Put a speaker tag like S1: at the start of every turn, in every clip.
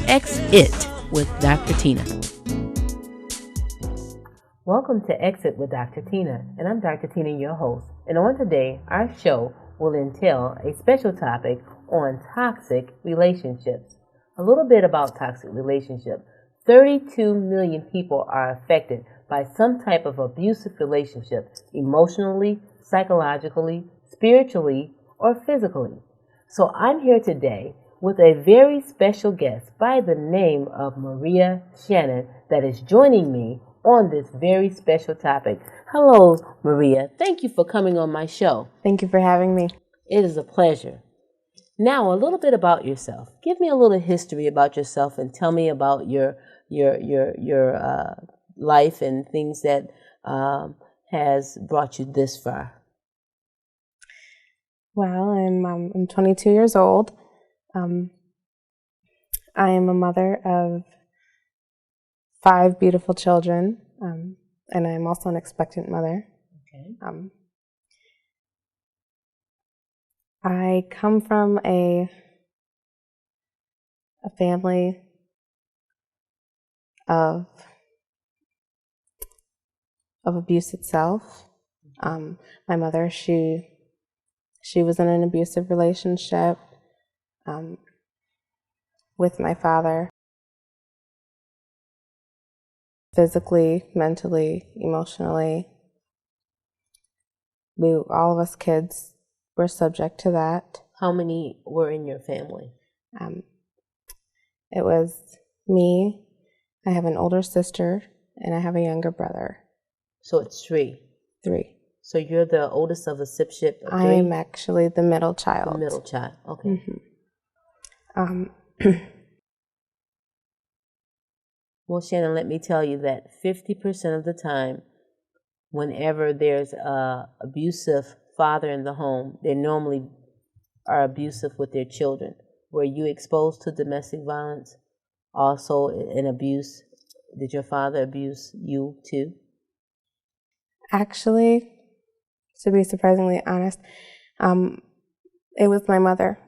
S1: Exit with Dr. Tina. Welcome to Exit with Dr. Tina, and I'm Dr. Tina, your host. And on today, our show will entail a special topic on toxic relationships. A little bit about toxic relationships. 32 million people are affected by some type of abusive relationship, emotionally, psychologically, spiritually, or physically. So I'm here today with a very special guest by the name of Maria Shannon that is joining me on this very special topic. Hello, Maria. Thank you for coming on my show.
S2: Thank you for having me.
S1: It is a pleasure. Now, a little bit about yourself. Give me a little history about yourself and tell me about your life and things that has brought you this far.
S2: Well, I'm 22 years old. I am a mother of 5 beautiful children, and I'm also an expectant mother.
S1: Okay.
S2: I come from a family of abuse itself. My mother, she was in an abusive relationship with my father, physically, mentally, emotionally. All of us kids were subject to that.
S1: How many were in your family?
S2: It was me, I have an older sister, and I have a younger brother.
S1: So it's 3.
S2: 3.
S1: So you're the oldest of a sibship of 3?
S2: I am actually the middle child.
S1: The middle child, okay.
S2: Mm-hmm.
S1: Well, Shannon, let me tell you that 50% of the time, whenever there's a abusive father in the home, they normally are abusive with their children. Were you exposed to domestic violence? Also in abuse? Did your father abuse you too?
S2: Actually, to be surprisingly honest, it was my mother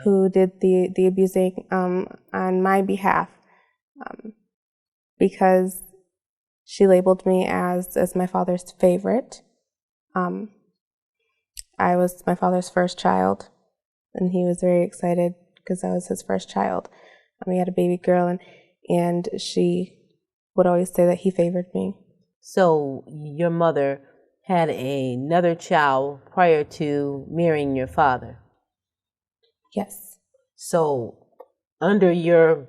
S2: who did the abusing on my behalf, because she labeled me as my father's favorite. I was my father's first child, and he was very excited because I was his first child. He had a baby girl, and she would always say that he favored me.
S1: So your mother had another child prior to marrying your father?
S2: Yes.
S1: So under your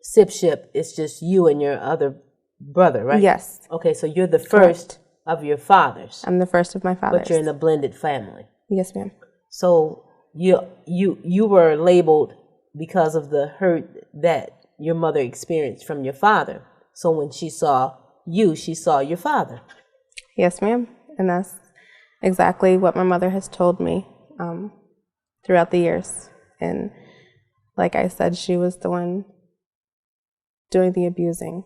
S1: sibship, it's just you and your other brother, right?
S2: Yes.
S1: Okay, so you're the first of your fathers.
S2: I'm the first of my fathers.
S1: But you're in a blended family.
S2: Yes, ma'am.
S1: So you were labeled because of the hurt that your mother experienced from your father. So when she saw you, she saw your father.
S2: Yes, ma'am. And that's exactly what my mother has told me throughout the years. And like I said, she was the one doing the abusing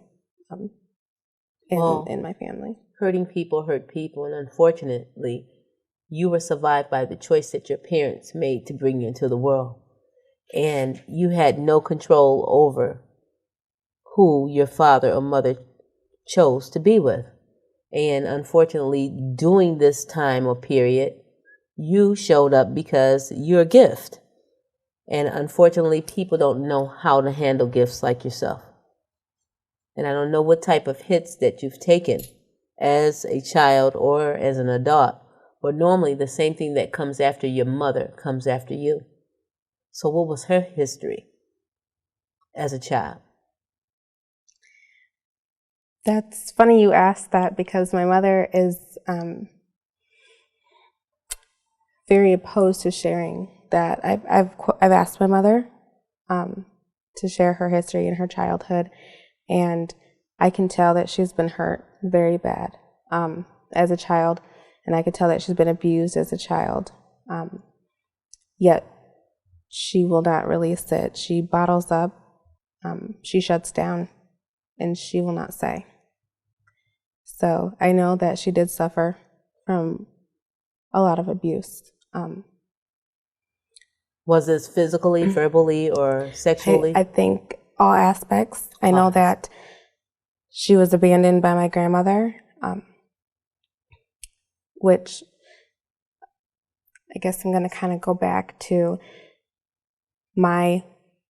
S2: in my family.
S1: Hurting people hurt people, and unfortunately, you were survived by the choice that your parents made to bring you into the world. And you had no control over who your father or mother chose to be with. And unfortunately, during this time or period, you showed up because you're a gift. And unfortunately, people don't know how to handle gifts like yourself. And I don't know what type of hits that you've taken as a child or as an adult, but normally the same thing that comes after your mother comes after you. So what was her history as a child?
S2: That's funny you asked that, because my mother is very opposed to sharing that. I've asked my mother to share her history and her childhood, and I can tell that she's been hurt very bad as a child, and I could tell that she's been abused as a child. Yet she will not release it. She bottles up, she shuts down, and she will not say. So I know that she did suffer from a lot of abuse.
S1: Was this physically, verbally, or sexually?
S2: I think all aspects. I know that she was abandoned by my grandmother, which I guess I'm going to kind of go back to my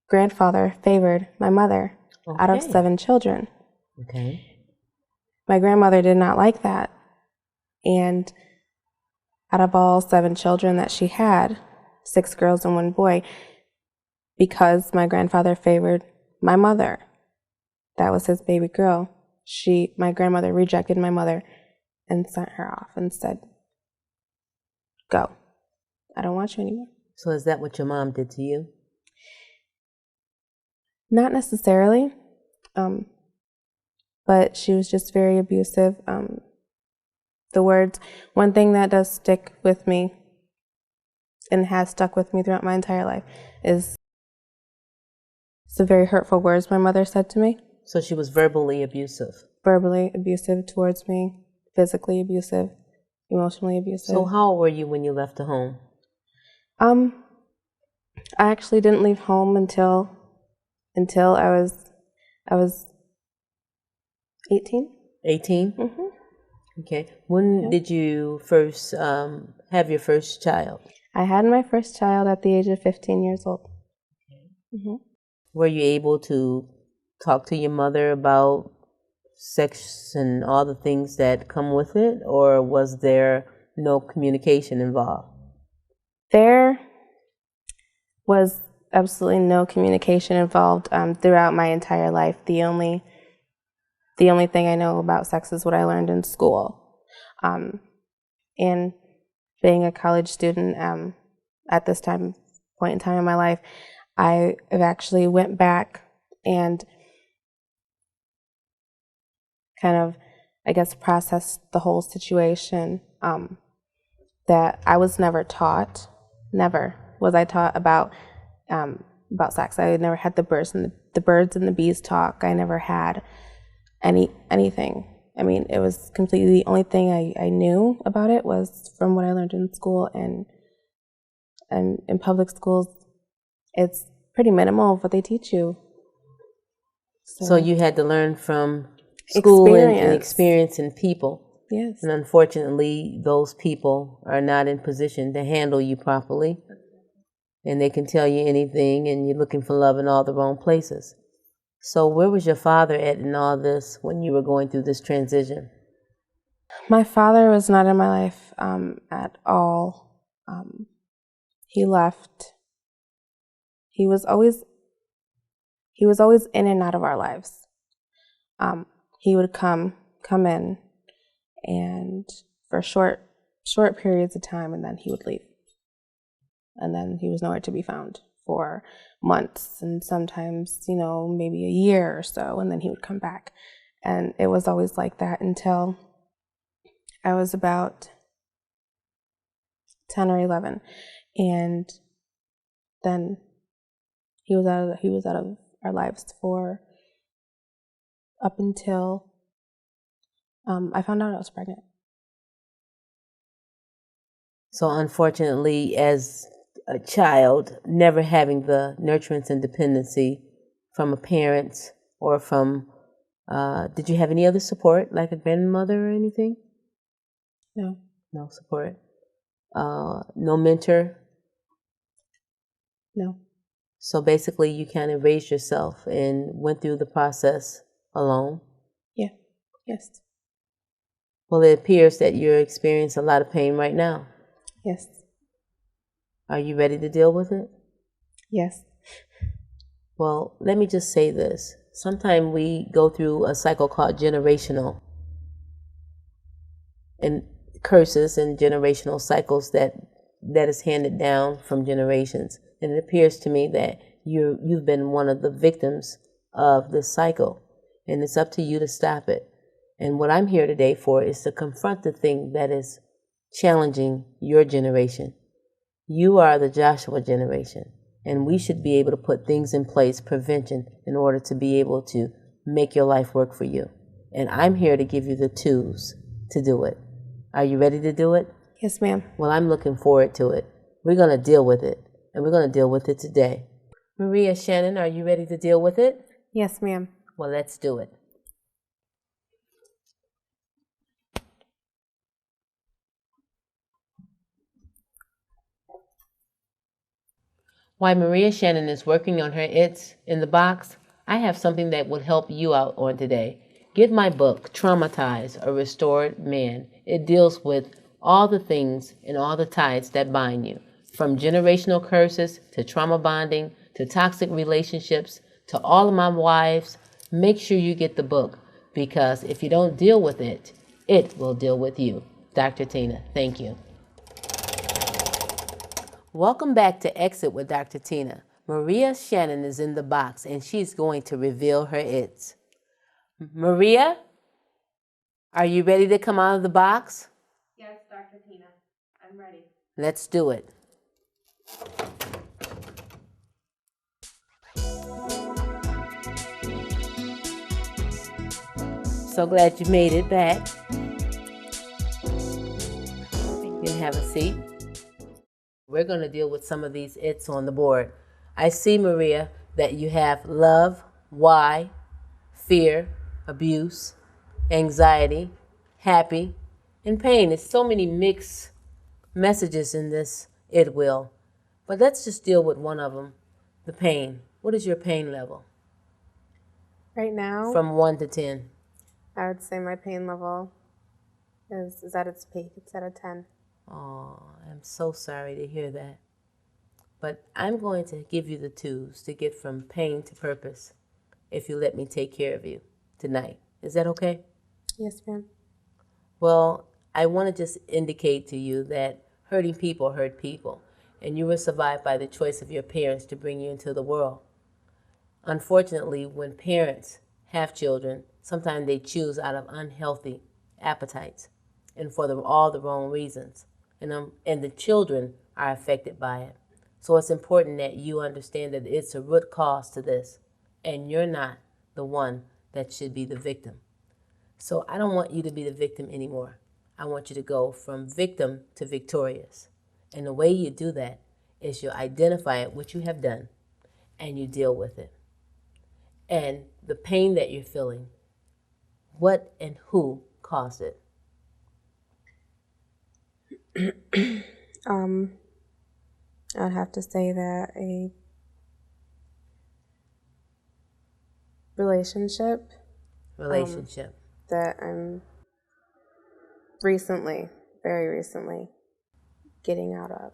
S2: grandfather favored my mother out of 7 children.
S1: Okay.
S2: My grandmother did not like that. And out of all 7 children that she had, 6 girls and 1 boy, because my grandfather favored my mother, that was his baby girl, my grandmother rejected my mother and sent her off and said, "Go. I don't want you anymore."
S1: So is that what your mom did to you?
S2: Not necessarily, but she was just very abusive. One thing that does stick with me and has stuck with me throughout my entire life is the very hurtful words my mother said to me.
S1: So she was verbally abusive?
S2: Verbally abusive towards me, physically abusive, emotionally abusive.
S1: So how old were you when you left the home?
S2: I actually didn't leave home until I was 18.
S1: 18?
S2: Mm-hmm.
S1: Okay. When did you first have your first child?
S2: I had my first child at the age of 15 years old. Mm-hmm.
S1: Were you able to talk to your mother about sex and all the things that come with it, or was there no communication involved?
S2: There was absolutely no communication involved throughout my entire life. The only thing I know about sex is what I learned in school. And being a college student at this point in time in my life, I have actually went back and kind of, I guess, processed the whole situation that I was never taught. Never was I taught about sex. I never had the birds and the bees talk. I never had anything. I mean, it was completely the only thing I knew about it was from what I learned in school, and in public schools, it's pretty minimal of what they teach you.
S1: So you had to learn from school and experience and people.
S2: Yes.
S1: And unfortunately, those people are not in position to handle you properly. And they can tell you anything, and you're looking for love in all the wrong places. So where was your father at in all this when you were going through this transition?
S2: My father was not in my life at all. He left. He was always in and out of our lives. He would come in, and for short periods of time, and then he would leave. And then he was nowhere to be found for months, and sometimes, maybe a year or so, and then he would come back. And it was always like that until I was about 10 or 11. And then he was out of our lives for up until I found out I was pregnant.
S1: So unfortunately, as a child, never having the nurturance and dependency from a parent or from, did you have any other support, like a grandmother or anything?
S2: No.
S1: No support? No mentor?
S2: No.
S1: So basically, you kind of raised yourself and went through the process alone?
S2: Yeah. Yes.
S1: Well, it appears that you're experiencing a lot of pain right now.
S2: Yes.
S1: Are you ready to deal with it?
S2: Yes.
S1: Well, let me just say this. Sometimes we go through a cycle called generational and curses and generational cycles that is handed down from generations. And it appears to me that you've been one of the victims of this cycle, and it's up to you to stop it. And what I'm here today for is to confront the thing that is challenging your generation. You are the Joshua generation, and we should be able to put things in place, prevention, in order to be able to make your life work for you. And I'm here to give you the tools to do it. Are you ready to do it?
S2: Yes, ma'am.
S1: Well, I'm looking forward to it. We're going to deal with it. and we're going to deal with it today. Maria Shannon, are you ready to deal with it?
S2: Yes, ma'am.
S1: Well, let's do it. While Maria Shannon is working on her It's in the Box, I have something that would help you out on today. Get my book, Traumatized, A Restored Man. It deals with all the things and all the ties that bind you, from generational curses to trauma bonding to toxic relationships to all of my wives. Make sure you get the book, because if you don't deal with it, it will deal with you. Dr. Tina, thank you. Welcome back to Exit with Dr. Tina. Maria Shannon is in the box and she's going to reveal her It's. Maria, are you ready to come out of the box?
S2: Yes, Dr. Tina. I'm ready.
S1: Let's do it. So glad you made it back. You can have a seat. We're going to deal with some of these It's on the board. I see, Maria, that you have love, why, fear, abuse, anxiety, happy, and pain. There's so many mixed messages in this It will. But let's just deal with one of them, the pain. What is your pain level?
S2: Right now,
S1: From 1 to 10.
S2: I would say my pain level is at its peak. It's at a 10.
S1: Oh, I'm so sorry to hear that. But I'm going to give you the tools to get from pain to purpose if you let me take care of you tonight. Is that okay?
S2: Yes, ma'am.
S1: Well, I want to just indicate to you that hurting people hurt people, and you were survived by the choice of your parents to bring you into the world. Unfortunately, when parents have children, sometimes they choose out of unhealthy appetites and for all the wrong reasons. And the children are affected by it. So it's important that you understand that it's a root cause to this, and you're not the one that should be the victim. So I don't want you to be the victim anymore. I want you to go from victim to victorious. And the way you do that is you identify what you have done and you deal with it. And the pain that you're feeling, what and who caused it?
S2: I'd have to say that a relationship that I'm very recently getting out of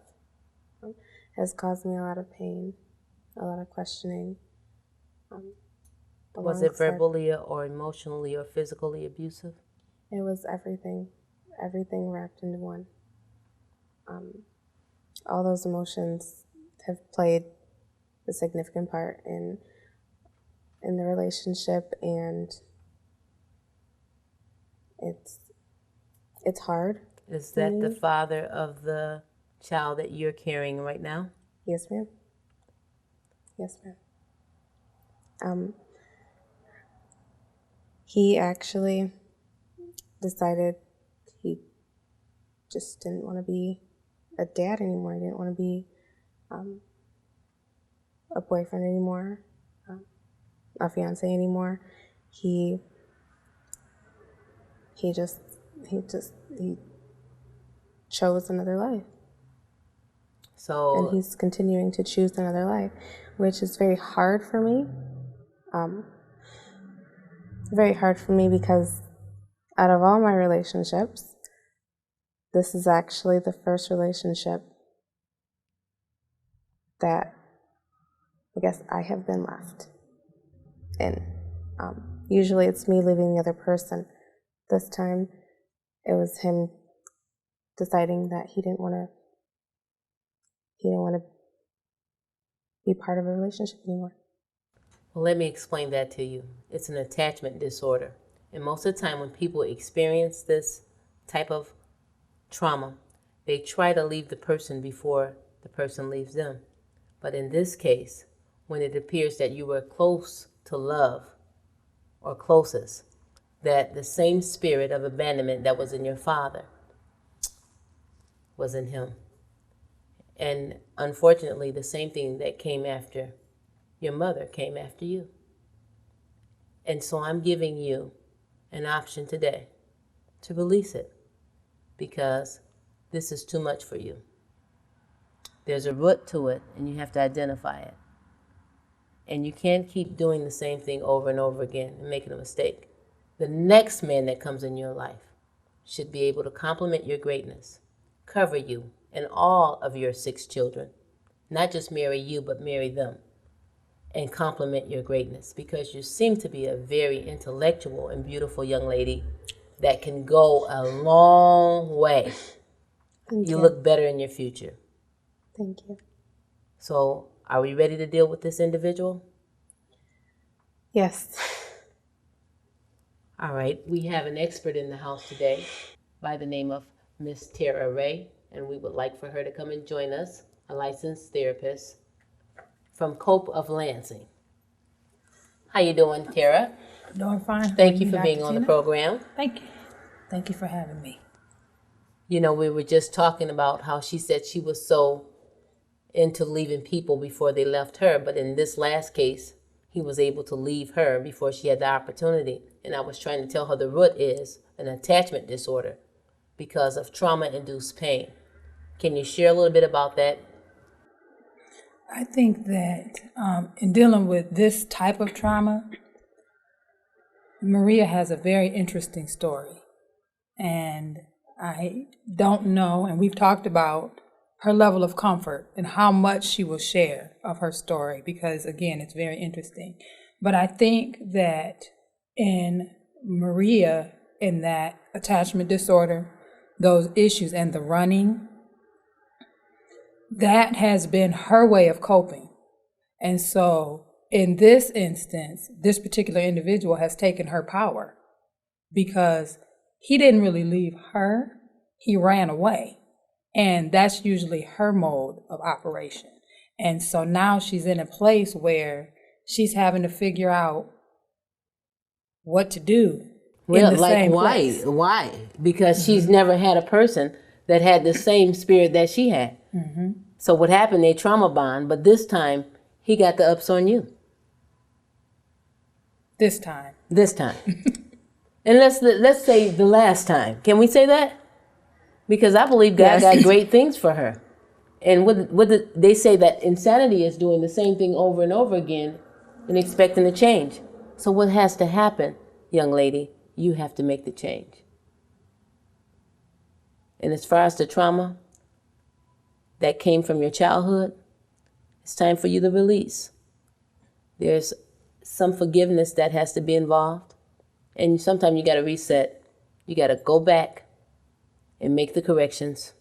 S2: has caused me a lot of pain, a lot of questioning.
S1: Was it verbally or emotionally or physically abusive?
S2: It was everything wrapped into one. All those emotions have played a significant part in the relationship, and it's hard.
S1: Is that the father of the child that you're carrying right now?
S2: Yes, ma'am. Yes, ma'am. He actually decided he just didn't want to be a dad anymore. He didn't want to be a boyfriend anymore, a fiance anymore. He chose another life. And he's continuing to choose another life, which is very hard for me. Very hard for me because out of all my relationships, this is actually the first relationship that I guess I have been left in. Usually it's me leaving the other person. This time it was him deciding that he didn't want to be part of a relationship anymore.
S1: Well, let me explain that to you. It's an attachment disorder. And most of the time when people experience this type of trauma, they try to leave the person before the person leaves them. But in this case, when it appears that you were close to love or closest, that the same spirit of abandonment that was in your father was in him. And unfortunately, the same thing that came after your mother came after you. And so I'm giving you an option today to release it, because this is too much for you. There's a root to it, and you have to identify it. And you can't keep doing the same thing over and over again and making a mistake. The next man that comes in your life should be able to complement your greatness, cover you and all of your 6 children, not just marry you, but marry them, and complement your greatness, because you seem to be a very intellectual and beautiful young lady that can go a long way.
S2: Thank
S1: You
S2: you.
S1: look better in your future.
S2: Thank you.
S1: So, are we ready to deal with this individual?
S2: Yes.
S1: All right, we have an expert in the house today by the name of Miss Tara Ray, and we would like for her to come and join us, a licensed therapist from Cope of Lansing. How you doing, Tara?
S3: Doing fine.
S1: Thank you for
S3: Dr.
S1: being on the
S3: Tina?
S1: program.
S3: Thank you. Thank you for having me.
S1: You know, we were just talking about how she said she was so into leaving people before they left her, but in this last case, he was able to leave her before she had the opportunity. And I was trying to tell her the root is an attachment disorder because of trauma-induced pain. Can you share a little bit about that?
S3: I think that in dealing with this type of trauma, Maria has a very interesting story. And I don't know, and we've talked about her level of comfort and how much she will share of her story, because again, it's very interesting. But I think that in Maria, in that attachment disorder, those issues and the running, that has been her way of coping. And so in this instance, this particular individual has taken her power, because he didn't really leave her, he ran away. And that's usually her mode of operation. And so now she's in a place where she's having to figure out what to do
S1: Well,
S3: in the
S1: like
S3: same
S1: why?
S3: place.
S1: Why? Because she's never had a person that had the same spirit that she had. So what happened, they trauma bond, but this time he got the ups on you.
S3: This time.
S1: This time. And let's say the last time. Can we say that? Because I believe God
S3: Yes.
S1: got great things for her. And they say that insanity is doing the same thing over and over again and expecting a change. So what has to happen, young lady? You have to make the change. And as far as the trauma that came from your childhood, it's time for you to release. There's some forgiveness that has to be involved. And sometimes you got to reset. You got to go back and make the corrections.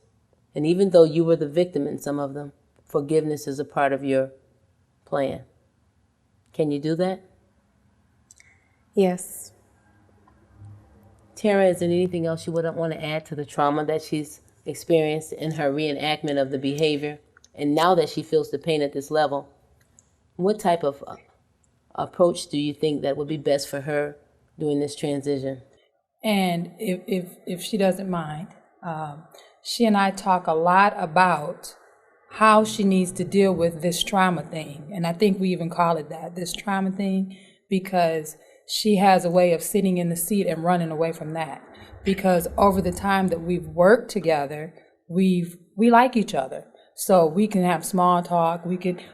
S1: And even though you were the victim in some of them, forgiveness is a part of your plan. Can you do that?
S2: Yes.
S1: Tara, is there anything else you wouldn't want to add to the trauma that she's experienced in her reenactment of the behavior? And now that she feels the pain at this level, what type of approach do you think that would be best for her during this transition?
S3: And if she doesn't mind, she and I talk a lot about how she needs to deal with this trauma thing. And I think we even call it that, this trauma thing, because she has a way of sitting in the seat and running away from that. Because over the time that we've worked together, we like each other. So we can have small talk,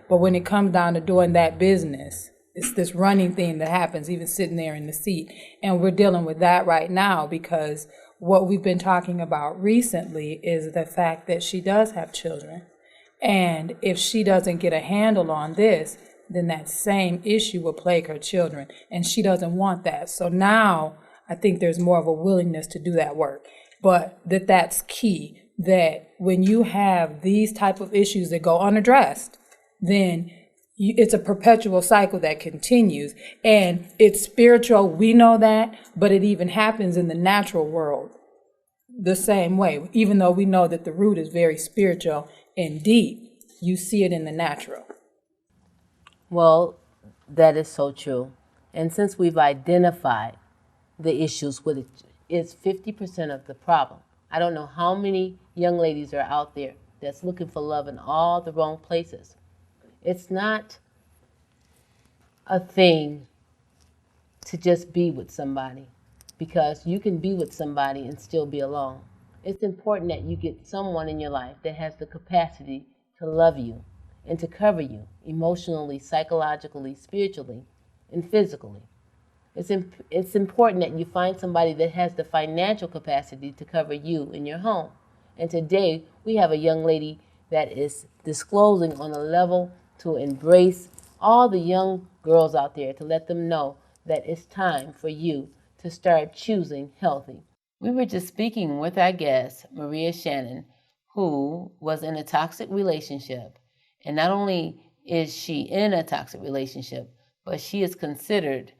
S3: but when it comes down to doing that business, it's this running thing that happens, even sitting there in the seat. And we're dealing with that right now, because what we've been talking about recently is the fact that she does have children. And if she doesn't get a handle on this, then that same issue will plague her children. And she doesn't want that. So now I think there's more of a willingness to do that work. But that's key, that when you have these type of issues that go unaddressed, then it's a perpetual cycle that continues. And it's spiritual, we know that, but it even happens in the natural world the same way. Even though we know that the root is very spiritual and deep, you see it in the natural.
S1: Well, that is so true. And since we've identified the issues with it, it's 50% of the problem. I don't know how many young ladies are out there that's looking for love in all the wrong places. It's not a thing to just be with somebody, because you can be with somebody and still be alone. It's important that you get someone in your life that has the capacity to love you and to cover you emotionally, psychologically, spiritually, and physically. It's important that you find somebody that has the financial capacity to cover you in your home. And today, we have a young lady that is disclosing on a level to embrace all the young girls out there, to let them know that it's time for you to start choosing healthy. We were just speaking with our guest, Maria Shannon, who was in a toxic relationship. And not only is she in a toxic relationship, but she is considered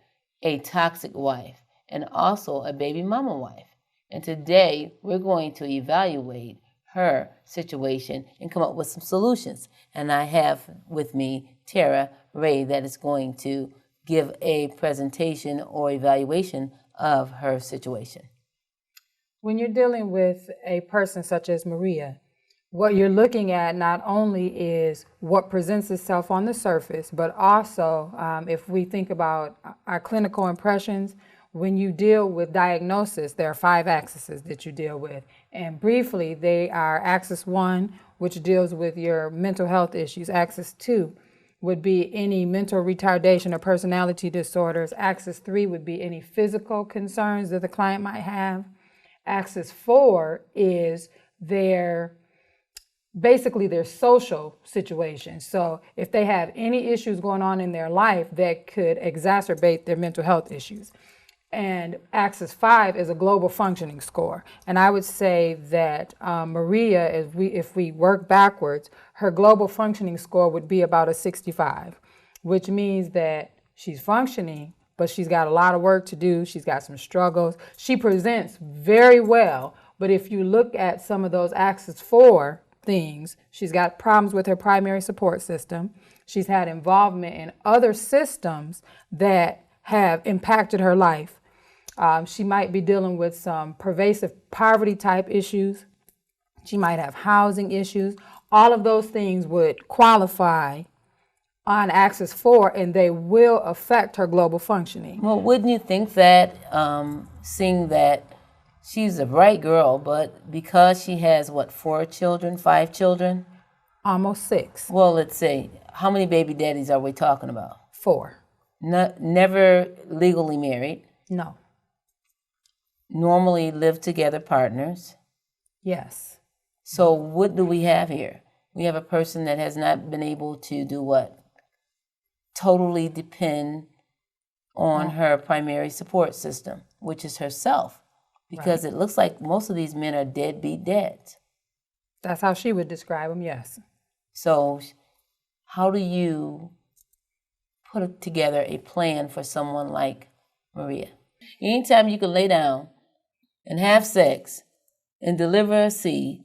S1: a toxic wife and also a baby mama wife. And today we're going to evaluate her situation and come up with some solutions. And I have with me Tara Ray that is going to give a presentation or evaluation of her situation.
S3: When you're dealing with a person such as Maria, what you're looking at not only is what presents itself on the surface, but also if we think about our clinical impressions, when you deal with diagnosis, there are 5 axes that you deal with. And briefly, they are axis 1, which deals with your mental health issues. Axis 2 would be any mental retardation or personality disorders. Axis 3 would be any physical concerns that the client might have. Axis 4 is basically their social situation. So if they have any issues going on in their life that could exacerbate their mental health issues. And axis 5 is a global functioning score. And I would say that Maria, if we work backwards, her global functioning score would be about a 65, which means that she's functioning, but she's got a lot of work to do. She's got some struggles. She presents very well, but if you look at some of those axis 4 things, she's got problems with her primary support system. She's had involvement in other systems that have impacted her life. She might be dealing with some pervasive poverty type issues. She might have housing issues. All of those things would qualify on axis 4, and they will affect her global functioning.
S1: Well, wouldn't you think that, seeing that she's a bright girl, but because she has, 4 children, 5 children?
S3: Almost 6.
S1: Well, let's say, how many baby daddies are we talking about?
S3: 4.
S1: Never legally married.
S3: No.
S1: Normally live together partners.
S3: Yes.
S1: So what do we have here? We have a person that has not been able to do what? Totally depend on her primary support system, which is herself. Because It looks like most of these men are deadbeat dads.
S3: That's how she would describe them, yes.
S1: So how do you put together a plan for someone like Maria? Anytime you can lay down and have sex and deliver a seed,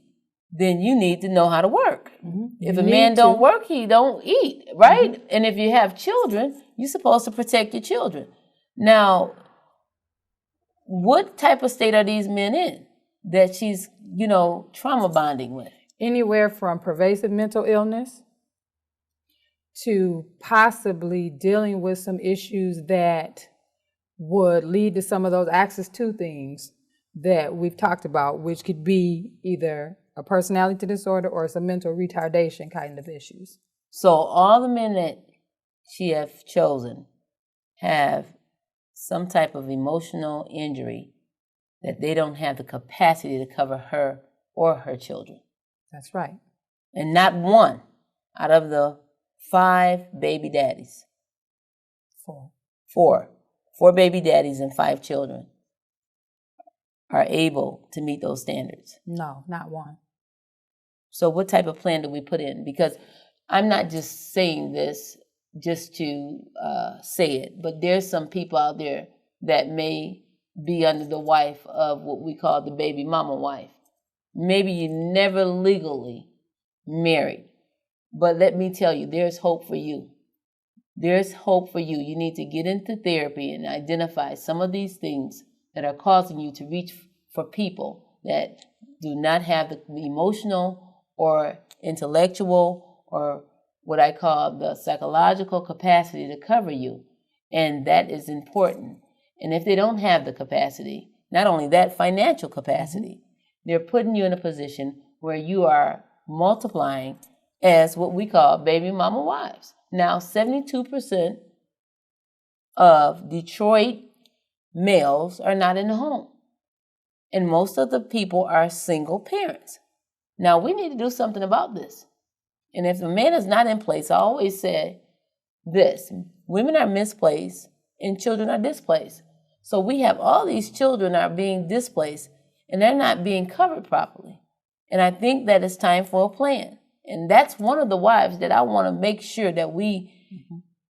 S1: then you need to know how to work. Mm-hmm. If a man don't work, he don't eat, right? Mm-hmm. And if you have children, you're supposed to protect your children. Now, what type of state are these men in that she's, trauma bonding with?
S3: Anywhere from pervasive mental illness to possibly dealing with some issues that would lead to some of those axis 2 things that we've talked about, which could be either a personality disorder or some mental retardation kind of issues.
S1: So all the men that she have chosen have some type of emotional injury that they don't have the capacity to cover her or her children.
S3: That's right.
S1: And not one out of the 5 baby daddies. 4 baby daddies and 5 children are able to meet those standards.
S3: No, not one.
S1: So what type of plan do we put in? Because I'm not just saying this just to say it, but there's some people out there that may be under the wife of what we call the baby mama wife. Maybe you never legally married, but let me tell you, there's hope for you. There's hope for you. You need to get into therapy and identify some of these things that are causing you to reach for people that do not have the emotional or intellectual or what I call the psychological capacity to cover you. And that is important. And if they don't have the capacity, not only that, financial capacity, they're putting you in a position where you are multiplying as what we call baby mama wives. Now, 72% of Detroit males are not in the home. And most of the people are single parents. Now, we need to do something about this. And if the man is not in place, I always say this: women are misplaced and children are displaced. So we have all these children are being displaced and they're not being covered properly. And I think that it's time for a plan. And that's one of the wives that I want to make sure that we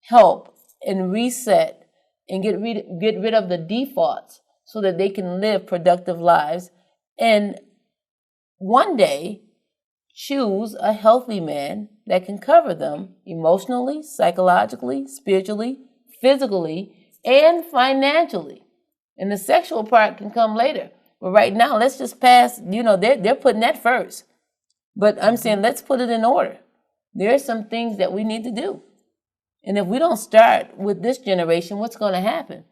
S1: help and reset and get rid of the defaults so that they can live productive lives and one day choose a healthy man that can cover them emotionally, psychologically, spiritually, physically, and financially. And the sexual part can come later. But right now, let's just pass, they're putting that first. But I'm saying let's put it in order. There are some things that we need to do. And if we don't start with this generation, what's going to happen?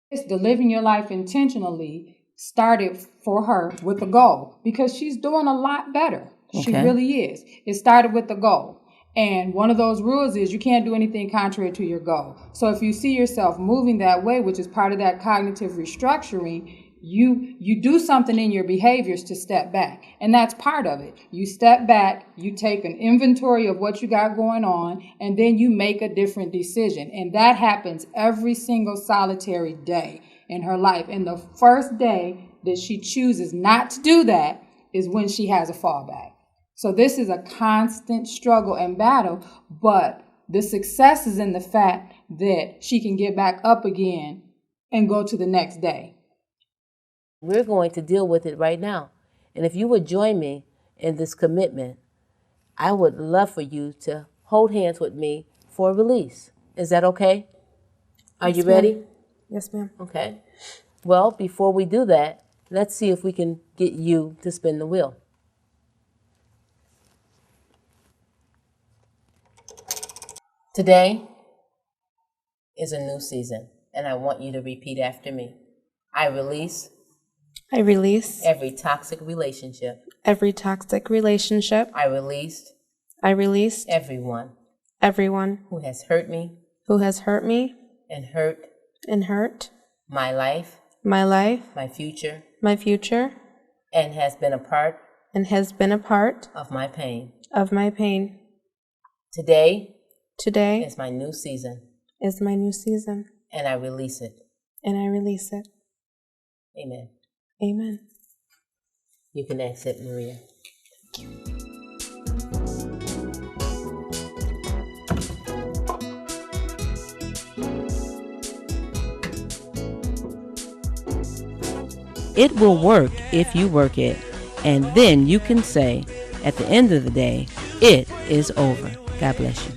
S3: It's the living your life intentionally started for her with a goal because she's doing a lot better. She really is. It started with the goal. And one of those rules is you can't do anything contrary to your goal. So if you see yourself moving that way, which is part of that cognitive restructuring, you do something in your behaviors to step back. And that's part of it. You step back, you take an inventory of what you got going on, and then you make a different decision. And that happens every single solitary day in her life. And the first day that she chooses not to do that is when she has a fallback. So this is a constant struggle and battle, but the success is in the fact that she can get back up again and go to the next day.
S1: We're going to deal with it right now. And if you would join me in this commitment, I would love for you to hold hands with me for a release. Is that okay? Are you ready?
S2: Yes, ma'am.
S1: Okay. Well, before we do that, let's see if we can get you to spin the wheel. Today is a new season, and I want you to repeat after me. I release every toxic relationship.
S2: Every toxic relationship.
S1: I released everyone who has hurt me and hurt my life, my future, and has been a part of my pain. Today is my new season. And I release it. Amen.
S2: Amen.
S1: You can exit, Maria. It will work if you work it. And then you can say, at the end of the day, it is over. God bless you.